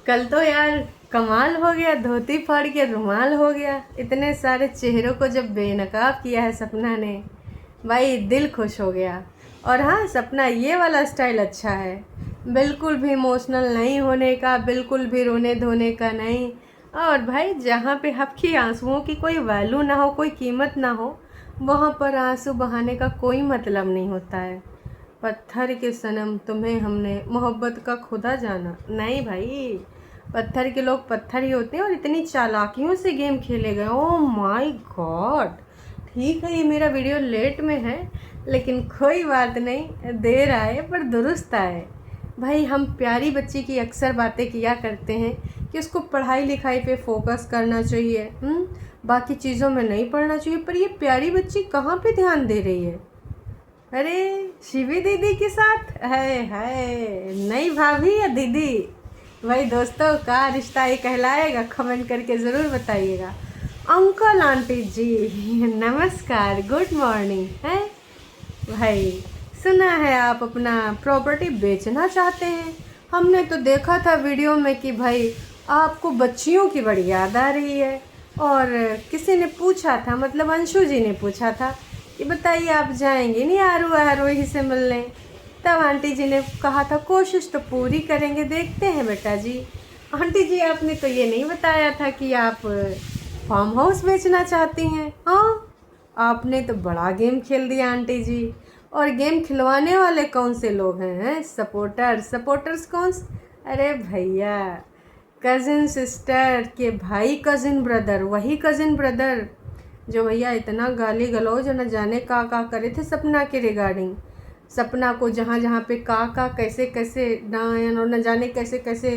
कल तो यार कमाल हो गया, धोती फाड़ के रुमाल हो गया। इतने सारे चेहरों को जब बेनकाब किया है सपना ने, भाई दिल खुश हो गया। और हाँ, सपना ये वाला स्टाइल अच्छा है, बिल्कुल भी इमोशनल नहीं होने का, बिल्कुल भी रोने धोने का नहीं। और भाई जहाँ पे आपकी आंसुओं की कोई वैल्यू ना हो, कोई कीमत ना हो, वहाँ पर आंसू बहाने का कोई मतलब नहीं होता है। पत्थर के सनम तुम्हें हमने मोहब्बत का खुदा जाना, नहीं भाई, पत्थर के लोग पत्थर ही होते हैं और इतनी चालाकियों से गेम खेले गए। Oh my God. ठीक है, ये मेरा वीडियो लेट में है, लेकिन कोई बात नहीं, देर आए पर दुरुस्त आए। भाई हम प्यारी बच्ची की अक्सर बातें किया करते हैं कि उसको पढ़ाई लिखाई पे फोकस करना चाहिए, बाकी चीज़ों में नहीं पढ़ना चाहिए, पर ये प्यारी बच्ची कहाँ पे ध्यान दे रही है? अरे शिवी दीदी के साथ है नई भाभी या दीदी? भाई दोस्तों, का रिश्ता ये कहलाएगा? कमेंट करके ज़रूर बताइएगा। अंकल आंटी जी नमस्कार, गुड मॉर्निंग। है भाई, सुना है आप अपना प्रॉपर्टी बेचना चाहते हैं। हमने तो देखा था वीडियो में कि भाई आपको बच्चियों की बड़ी याद आ रही है। और किसी ने पूछा था, मतलब अंशु जी ने पूछा था कि बताइए आप जाएंगे नहीं आरू आरोही से मिलने? तब आंटी जी ने कहा था कोशिश तो पूरी करेंगे, देखते हैं बेटा जी। आंटी जी आपने तो ये नहीं बताया था कि आप फार्म हाउस बेचना चाहती हैं। हाँ, आपने तो बड़ा गेम खेल दिया आंटी जी। और गेम खिलवाने वाले कौन से लोग हैं? सपोर्टर्स कौन से? अरे भैया, कज़िन सिस्टर के भाई, कज़िन ब्रदर, वही कज़िन ब्रदर जो भैया इतना गाली गलौज न जाने का करे थे सपना के रिगार्डिंग। सपना को जहाँ जहाँ पे का कैसे कैसे न जाने कैसे कैसे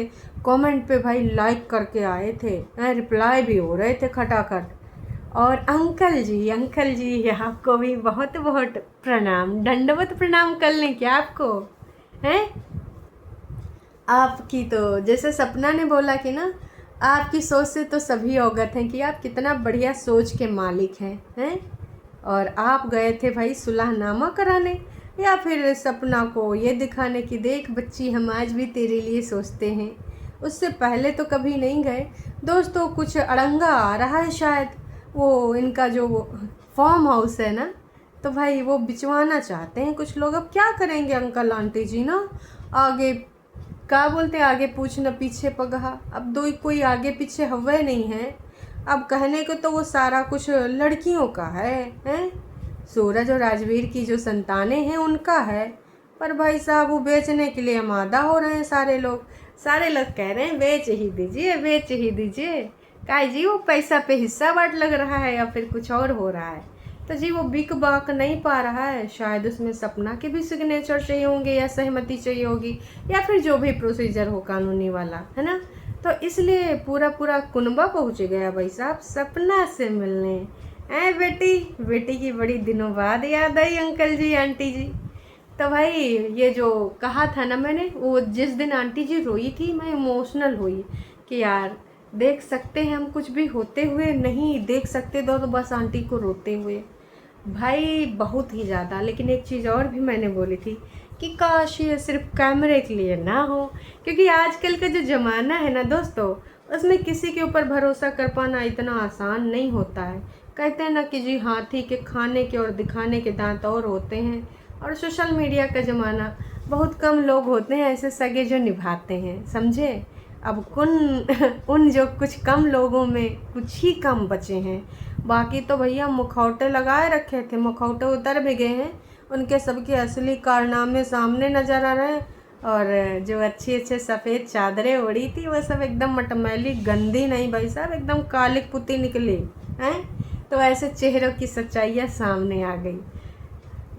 कमेंट पे भाई लाइक करके आए थे, रिप्लाई भी हो रहे थे खटाखट। और अंकल जी आपको भी बहुत बहुत प्रणाम, दंडवत प्रणाम कर लें क्या आपको? हैं आपकी तो जैसे सपना ने बोला कि ना, आपकी सोच से तो सभी अवगत हैं कि आप कितना बढ़िया सोच के मालिक हैं। और आप गए थे भाई सुलहनामा कराने, या फिर सपना को ये दिखाने कि देख बच्ची, हम आज भी तेरे लिए सोचते हैं? उससे पहले तो कभी नहीं गए। दोस्तों, कुछ अड़ंगा आ रहा है शायद, वो इनका जो फार्म हाउस है ना, तो भाई वो बिचवाना चाहते हैं कुछ लोग। अब क्या करेंगे अंकल आंटी जी ना, आगे क्या बोलते हैं, आगे पूछ न पीछे पगहा। अब दो कोई आगे पीछे हवे नहीं है। अब कहने को तो वो सारा कुछ लड़कियों का हैं? सूरज और राजवीर की जो संतानें हैं उनका है, पर भाई साहब वो बेचने के लिए आमादा हो रहे हैं सारे लोग। कह रहे हैं बेच ही दीजिए, बेच ही दीजिए। काय जी, वो पैसा पे हिस्सा बांट लग रहा है या फिर कुछ और हो रहा है? तो जी वो बिक बाक नहीं पा रहा है, शायद उसमें सपना के भी सिग्नेचर चाहिए होंगे या सहमति चाहिए होगी, या फिर जो भी प्रोसीजर हो कानूनी वाला, है ना। तो इसलिए पूरा कुनबा पहुँच गया भाई साहब सपना से मिलने। बेटी की बड़ी दिनों बाद याद आई अंकल जी आंटी जी। तो भाई ये जो कहा था ना मैंने, वो जिस दिन आंटी जी रोई थी, मैं इमोशनल हुई कि यार देख सकते हैं हम कुछ भी होते हुए, नहीं देख सकते तो बस आंटी को रोते हुए। भाई बहुत ही ज़्यादा। लेकिन एक चीज़ और भी मैंने बोली थी कि काश ये सिर्फ कैमरे के लिए ना हो, क्योंकि आजकल का जो ज़माना है ना दोस्तों, उसमें किसी के ऊपर भरोसा कर पाना इतना आसान नहीं होता है। कहते हैं ना कि जी हाथी के खाने के और दिखाने के दांत और होते हैं। और सोशल मीडिया का ज़माना, बहुत कम लोग होते हैं ऐसे सगे जो निभाते हैं, समझे। अब उन जो कुछ कम लोगों में कुछ ही कम बचे हैं, बाकी तो भैया मुखौटे लगाए रखे थे, मुखौटे उतर भी गए हैं, उनके सबके असली कारनामे सामने नज़र आ रहे हैं। और जो अच्छी अच्छे सफ़ेद चादरें ओढ़ी थी वो सब एकदम मटमैली, गंदी नहीं भाई साहब, एकदम काली पुती निकली हैं। तो ऐसे चेहरों की सच्चाइयाँ सामने आ गई।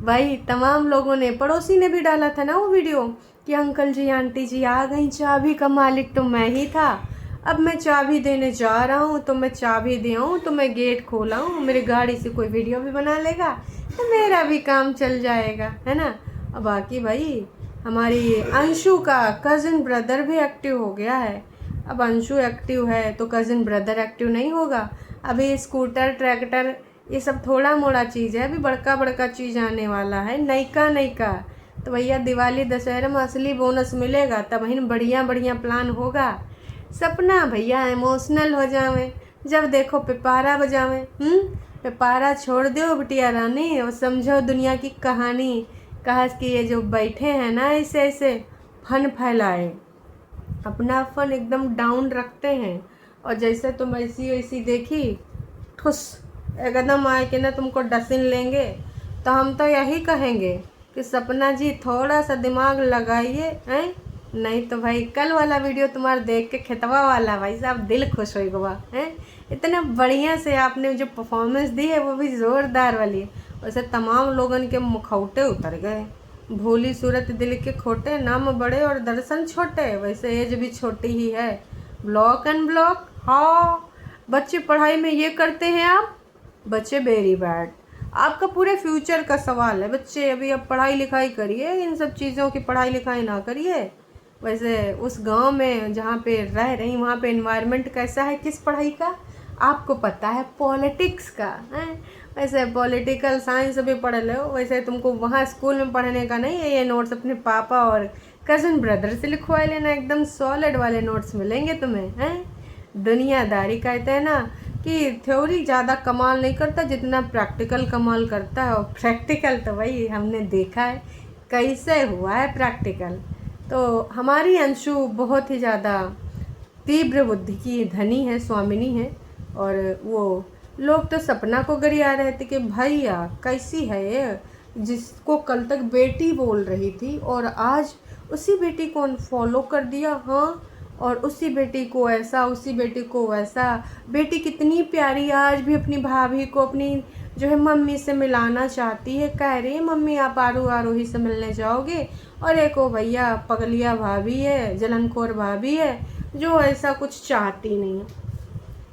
भाई तमाम लोगों ने, पड़ोसी ने भी डाला था ना वो वीडियो कि अंकल जी आंटी जी आ गई, चाबी का मालिक तो मैं ही था, अब मैं चाबी देने जा रहा हूँ, तो मैं चाबी दे आऊँ, तो मैं गेट खोला हूँ, मेरी गाड़ी से कोई वीडियो भी बना लेगा तो मेरा भी काम चल जाएगा, है ना। अब बाकी भाई हमारी अंशु का कज़िन ब्रदर भी एक्टिव हो गया है। अब अंशु एक्टिव है तो कज़िन ब्रदर एक्टिव नहीं होगा? अभी स्कूटर ट्रैक्टर ये सब थोड़ा मोड़ा चीज़ है, अभी बड़का बड़का चीज़ आने वाला है, नयका। तो भैया दिवाली दशहरा में असली बोनस मिलेगा, तब ही बढ़िया बढ़िया प्लान होगा। सपना भैया इमोशनल हो जावे जब देखो पिपारा बजावे। पिपारा छोड़ दो बिटिया रानी और समझो दुनिया की कहानी। कहा कि ये जो बैठे हैं ना ऐसे ऐसे फन फैलाए, अपना फन एकदम डाउन रखते हैं, और जैसे तुम ऐसी वैसी देखी ठुस एकदम आए कि ना तुमको डसिन लेंगे। तो हम तो यही कहेंगे कि सपना जी थोड़ा सा दिमाग लगाइए, हैं? नहीं तो भाई कल वाला वीडियो तुम्हारा देख के खेतवा वाला भाई साहब दिल खुश हो गया हैं। इतना बढ़िया से आपने जो परफॉर्मेंस दी है वो भी ज़ोरदार वाली है। वैसे तमाम लोगन के मुखौटे उतर गए। भोली सूरत दिल के खोटे, नाम बड़े और दर्शन छोटे, वैसे एज भी छोटी ही है। ब्लॉक एंड ब्लॉक, हाँ बच्चे पढ़ाई में ये करते हैं आप, बच्चे वेरी बैड। आपका पूरे फ्यूचर का सवाल है बच्चे, अभी अब पढ़ाई लिखाई करिए, इन सब चीज़ों की पढ़ाई लिखाई ना करिए। वैसे उस गांव में जहाँ पे रह रही वहाँ पे एनवायरनमेंट कैसा है, किस पढ़ाई का आपको पता है, पॉलिटिक्स का है। वैसे पॉलिटिकल साइंस भी पढ़ लो, वैसे तुमको वहाँ स्कूल में पढ़ने का नहीं है। ये नोट्स अपने पापा और कज़न ब्रदर से लिखवा लेना, एकदम सॉलिड वाले नोट्स मिलेंगे तुम्हें हैं। दुनियादारी कहते हैं ना कि थ्योरी ज़्यादा कमाल नहीं करता जितना प्रैक्टिकल कमाल करता है, और प्रैक्टिकल तो भाई हमने देखा है कैसे हुआ है प्रैक्टिकल। तो हमारी अंशु बहुत ही ज़्यादा तीव्र बुद्धि की धनी है, स्वामिनी है, और वो लोग तो सपना को गरिया रहे थे कि भैया कैसी है ये, जिसको कल तक बेटी बोल रही थी और आज उसी बेटी को अनफॉलो कर दिया। हाँ, और उसी बेटी को ऐसा, उसी बेटी को वैसा। बेटी कितनी प्यारी आज भी अपनी भाभी को अपनी जो है मम्मी से मिलाना चाहती है, कह रही है मम्मी आप आरोही से मिलने जाओगे, और एक वो भैया पगलिया भाभी है, जलनखोर भाभी है जो ऐसा कुछ चाहती नहीं है।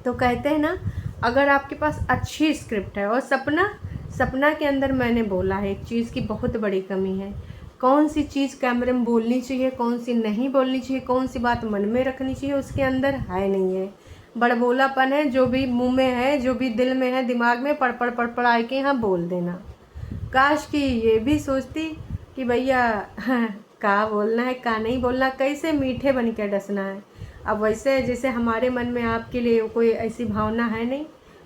तो कहते हैं ना अगर आपके पास अच्छी स्क्रिप्ट है, और सपना के अंदर मैंने बोला है एक चीज़ की बहुत बड़ी कमी है, कौन सी चीज़ कैमरे में बोलनी चाहिए, कौन सी नहीं बोलनी चाहिए, कौन सी बात मन में रखनी चाहिए, उसके अंदर है नहीं है। बड़बोलापन है, जो भी मुंह में है, जो भी दिल में है, दिमाग में पढ़ के यहाँ बोल देना। काश कि ये भी सोचती कि भैया का बोलना है का नहीं बोलना, कैसे मीठे बन के डसना है। अब वैसे जैसे हमारे मन में आपके लिए कोई ऐसी भावना है नहीं,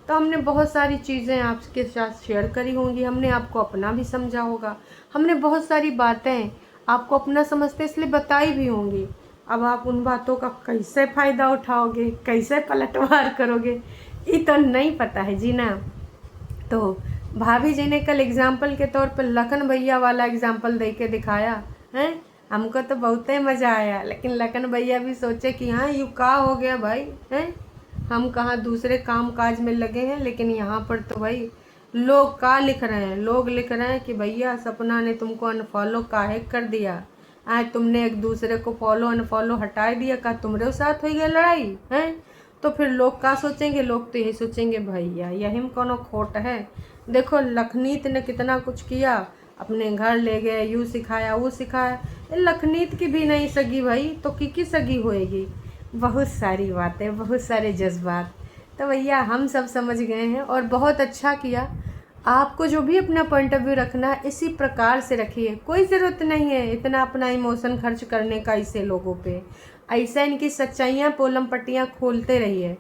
तो हमने बहुत सारी चीज़ें आपके साथ शेयर करी होंगी, हमने आपको अपना भी समझा होगा, हमने बहुत सारी बातें आपको अपना समझते इसलिए बताई भी होंगी। अब आप उन बातों का कैसे फ़ायदा उठाओगे, कैसे पलटवार करोगे, ये तो नहीं पता है जी ना। तो भाभी जी ने कल एग्जाम्पल के तौर पर लखन भैया वाला एग्जाम्पल दे के दिखाया है, हमको तो बहुत ही मज़ा आया। लेकिन लखन भैया भी सोचे कि हाँ यू का हो गया भाई हैं, हम कहाँ दूसरे काम काज में लगे हैं, लेकिन यहाँ पर तो भाई लोग का लिख रहे हैं, लोग लिख रहे हैं कि भैया सपना ने तुमको अनफॉलो काहे कर दिया, आज तुमने एक दूसरे को फॉलो अनफॉलो हटा दिया, का तुम्हारे साथ हो गया लड़ाई है। तो फिर लोग क्या सोचेंगे, लोग तो यही सोचेंगे भैया यही में कोनो खोट है। देखो लखनीत ने कितना कुछ किया, अपने घर ले गए, यूँ सिखाया वो सिखाया, लखनीत की भी नहीं सगी भाई तो की सगी होएगी। बहुत सारी बातें, बहुत सारे जज्बात, तो भैया हम सब समझ गए हैं, और बहुत अच्छा किया। आपको जो भी अपना पॉइंट ऑफ व्यू रखना है इसी प्रकार से रखिए, कोई ज़रूरत नहीं है इतना अपना इमोशन खर्च करने का इसे लोगों पे। ऐसा इनकी सच्चाइयाँ पोलम पट्टियाँ खोलते रहिए।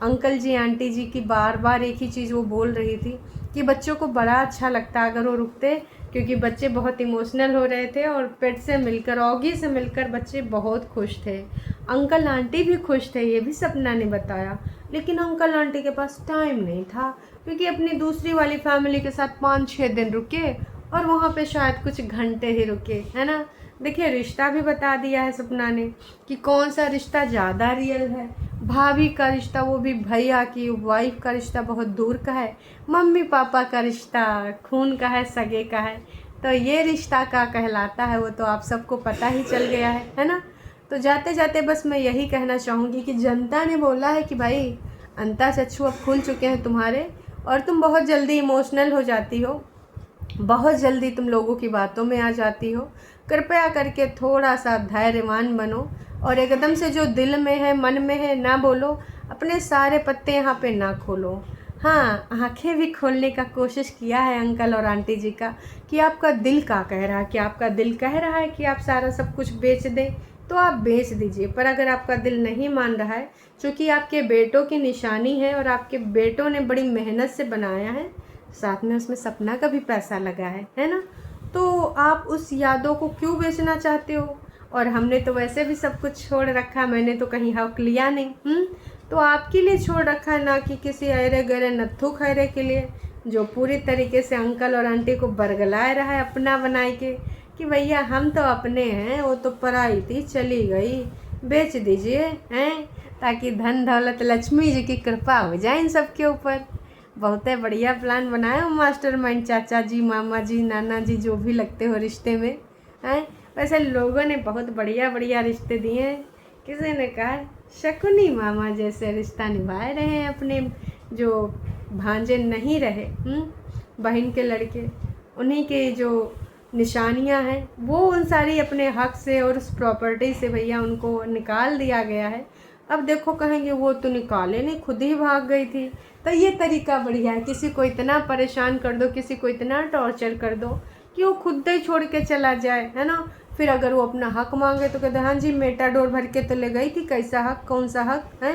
अंकल जी आंटी जी की बार बार एक ही चीज़ वो बोल रही थी कि बच्चों को बड़ा अच्छा लगता अगर वो रुकते, क्योंकि बच्चे बहुत इमोशनल हो रहे थे, और पेट से मिलकर, ऑगी से मिलकर बच्चे बहुत खुश थे। अंकल आंटी भी खुश थे, ये भी सपना ने बताया, लेकिन अंकल आंटी के पास टाइम नहीं था, क्योंकि अपनी दूसरी वाली फैमिली के साथ 5-6 दिन रुके, और वहाँ पे शायद कुछ घंटे ही रुके, है ना। देखिए रिश्ता भी बता दिया है सपना ने कि कौन सा रिश्ता ज़्यादा रियल है। भाभी का रिश्ता, वो भी भैया की वाइफ का रिश्ता बहुत दूर का है, मम्मी पापा का रिश्ता खून का है, सगे का है। तो ये रिश्ता क्या कहलाता है वो तो आप सबको पता ही चल गया है ना। तो जाते जाते बस मैं यही कहना चाहूँगी कि जनता ने बोला है कि भाई अंता चक्षु अब खुल चुके हैं तुम्हारे, और तुम बहुत जल्दी इमोशनल हो जाती हो, बहुत जल्दी तुम लोगों की बातों में आ जाती हो। कृपया करके थोड़ा सा धैर्यवान बनो, और एकदम से जो दिल में है मन में है ना बोलो, अपने सारे पत्ते यहाँ पे ना खोलो। हाँ, आंखें भी खोलने का कोशिश किया है अंकल और आंटी जी का कि आपका दिल क्या कह रहा है, कि आपका दिल कह रहा है कि आप सारा सब कुछ बेच दें, तो आप बेच दीजिए। पर अगर आपका दिल नहीं मान रहा है, क्योंकि आपके बेटों की निशानी है और आपके बेटों ने बड़ी मेहनत से बनाया है, साथ में उसमें सपना का भी पैसा लगा है ना, तो आप उस यादों को क्यों बेचना चाहते हो? और हमने तो वैसे भी सब कुछ छोड़ रखा, मैंने तो कहीं हक लिया नहीं। तो आपके लिए छोड़ रखा है, ना कि किसी अरे गरे नत्थू खैरे के लिए, जो पूरी तरीके से अंकल और आंटी को बरगलाए रहा है अपना बनाए के, कि भैया हम तो अपने हैं, वो तो पराई थी चली गई, बेच दीजिए हैं, ताकि धन दौलत लक्ष्मी जी की कृपा हो जाए इन सब के ऊपर। बहुत बढ़िया प्लान बनाया हो मास्टरमाइंड, चाचा जी, मामा जी, नाना जी, जो भी लगते हो रिश्ते में हैं। वैसे लोगों ने बहुत बढ़िया बढ़िया रिश्ते दिए हैं। किसी ने कहा शकुनी मामा जैसे रिश्ता निभाए रहे हैं अपने, जो भांजे नहीं रहे बहन के लड़के, उन्हीं के जो निशानियां हैं वो उन सारी अपने हक से और उस प्रॉपर्टी से भैया उनको निकाल दिया गया है। अब देखो कहेंगे वो तो निकाले नहीं, खुद ही भाग गई थी। तो ये तरीका बढ़िया है, किसी को इतना परेशान कर दो, किसी को इतना टॉर्चर कर दो कि वो खुद ही छोड़ के चला जाए, है ना। फिर अगर वो अपना हक मांगे तो कहते हाँ जी मेटाडोर भर के तो ले गई थी, कैसा हक, कौन सा हक है?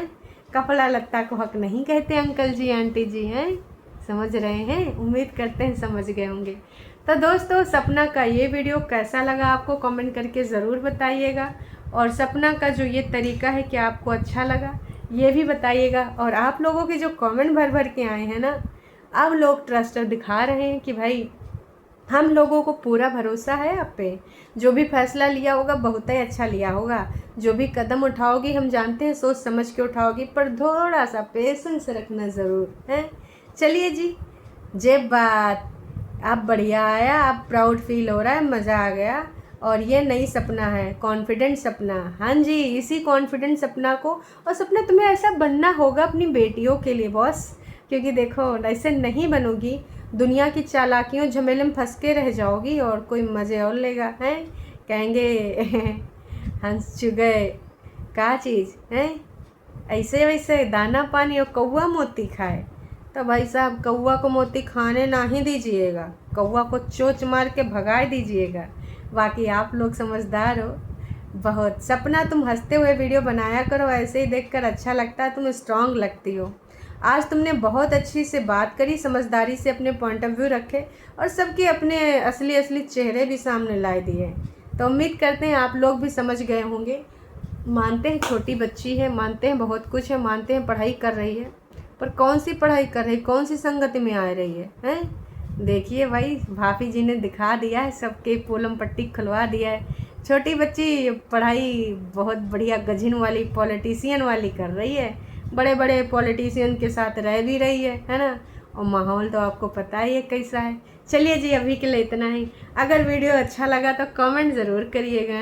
कपड़ा लत्ता को हक नहीं कहते अंकल जी आंटी जी, हैं? समझ रहे हैं? उम्मीद करते हैं समझ गए होंगे। तो दोस्तों सपना का ये वीडियो कैसा लगा आपको कमेंट करके ज़रूर बताइएगा, और सपना का जो ये तरीका है क्या आपको अच्छा लगा ये भी बताइएगा। और आप लोगों के जो कमेंट भर भर के आए हैं ना, अब लोग ट्रस्ट दिखा रहे हैं कि भाई हम लोगों को पूरा भरोसा है आप पे, जो भी फैसला लिया होगा बहुत ही अच्छा लिया होगा, जो भी कदम उठाओगी हम जानते हैं सोच समझ के उठाओगी, पर थोड़ा सा पेशेंस रखना ज़रूर है। चलिए जी, जे बात आप बढ़िया आया, आप प्राउड फील हो रहा है, मज़ा आ गया। और ये नई सपना है, कॉन्फिडेंट सपना। हाँ जी, इसी कॉन्फिडेंट सपना को, और सपना तुम्हें ऐसा बनना होगा अपनी बेटियों के लिए बॉस, क्योंकि देखो ऐसे नहीं बनोगी दुनिया की चालाकियों झमेले में फंस के रह जाओगी और कोई मज़े और लेगा, हैं? कहेंगे हंस चुके का चीज़ है, ऐसे वैसे दाना पानी और कौवा मोती खाए। तो भाई साहब कौवा को मोती खाने ना ही दीजिएगा, कौवा को चोंच मार के भगा दीजिएगा। बाकी आप लोग समझदार हो बहुत। सपना तुम हंसते हुए वीडियो बनाया करो, ऐसे ही देखकर अच्छा लगता है, तुम स्ट्रांग लगती हो। आज तुमने बहुत अच्छी से बात करी, समझदारी से अपने पॉइंट ऑफ व्यू रखे और सबके अपने असली असली चेहरे भी सामने ला दिए। तो उम्मीद करते हैं आप लोग भी समझ गए होंगे। मानते हैं छोटी बच्ची है, मानते हैं बहुत कुछ है, मानते हैं पढ़ाई कर रही है, पर कौन सी पढ़ाई कर रही, कौन सी संगति में आ रही है, हैं? देखिए भाई भाभी जी ने दिखा दिया है, सबके पोलम पट्टी खुलवा दिया है। छोटी बच्ची पढ़ाई बहुत बढ़िया गजन वाली पॉलिटिशियन वाली कर रही है, बड़े बड़े पॉलिटिशियन के साथ रह भी रही है ना। और माहौल तो आपको पता ही है कैसा है। चलिए जी अभी के लिए इतना ही। अगर वीडियो अच्छा लगा तो कमेंट ज़रूर करिएगा।